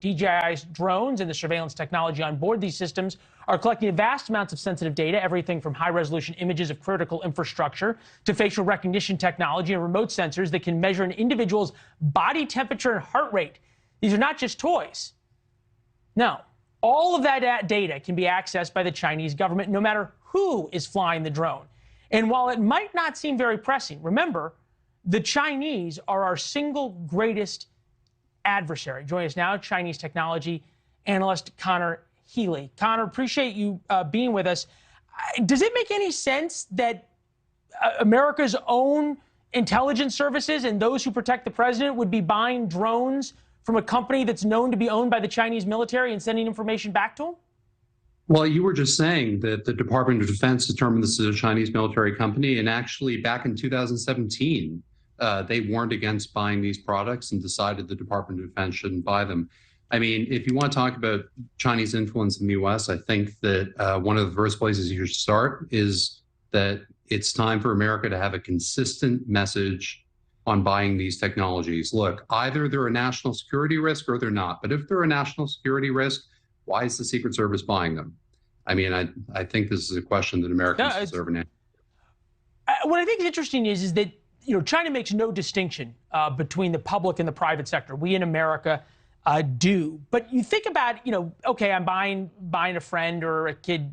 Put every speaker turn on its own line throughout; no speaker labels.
DJI's drones and the surveillance technology on board these systems are collecting vast amounts of sensitive data, everything from high-resolution images of critical infrastructure to facial recognition technology and remote sensors that can measure an individual's body temperature and heart rate. These are not just toys. No, all of that data can be accessed by the Chinese government, no matter who is flying the drone. And while it might not seem very pressing, remember, the Chinese are our single greatest adversary. Joining us now, Chinese technology analyst Conor Healy. Conor, appreciate you being with us. Does it make any sense that America's own intelligence services and those who protect the president would be buying drones from a company that's known to be owned by the Chinese military and sending information back to them?
Well, you were just saying that the Department of Defense determined this is a Chinese military company, and actually back in 2017, they warned against buying these products and decided the Department of Defense shouldn't buy them. I mean, if you want to talk about Chinese influence in the U.S., I think that one of the first places you should start is that it's time for America to have a consistent message on buying these technologies. Look, either they're a national security risk or they're not. But if they're a national security risk, why is the Secret Service buying them? I mean, I think this is a question that Americans deserve an answer.
What I think is interesting is that China makes no distinction between the public and the private sector. We in America do. But you think about, okay, I'm buying a friend or a kid,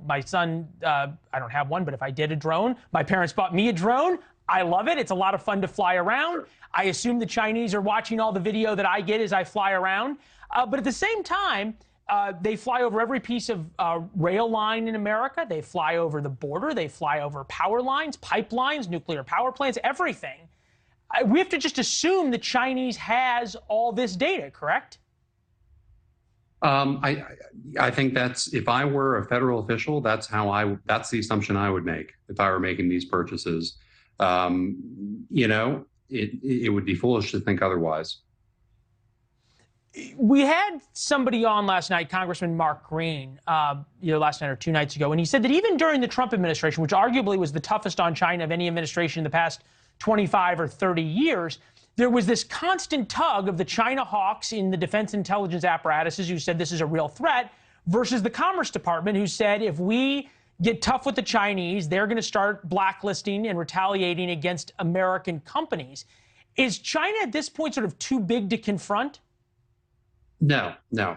my son, I don't have one, but if I did a drone, my parents bought me a drone. I love it. It's a lot of fun to fly around. I assume the Chinese are watching all the video that I get as I fly around. But at the same time, they fly over every piece of rail line in America. They fly over the border. They fly over power lines, pipelines, nuclear power plants, everything. We have to just assume the Chinese has all this data, correct?
I think if I were a federal official, that's the assumption I would make if I were making these purchases. It would be foolish to think otherwise.
We had somebody on last night, Congressman Mark Green, last night or 2 nights ago, and he said that even during the Trump administration, which arguably was the toughest on China of any administration in the past 25 or 30 years, there was this constant tug of the China hawks in the defense intelligence apparatuses who said this is a real threat versus the Commerce Department who said if we get tough with the Chinese, they're going to start blacklisting and retaliating against American companies. Is China at this point sort of too big to confront?
No,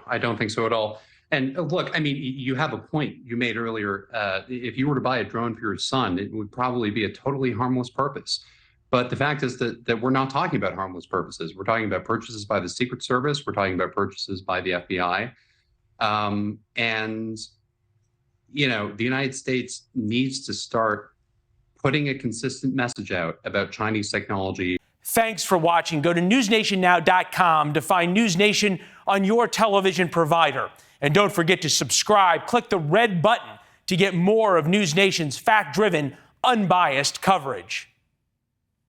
I don't think so at all. And look, I mean, you have a point you made earlier. If you were to buy a drone for your son, it would probably be a totally harmless purpose. But the fact is that we're not talking about harmless purposes. We're talking about purchases by the Secret Service. We're talking about purchases by the FBI. The United States needs to start putting a consistent message out about Chinese technology.
Thanks for watching. Go to newsnationnow.com to find NewsNation on your television provider. And don't forget to subscribe. Click the red button to get more of NewsNation's fact-driven, unbiased coverage.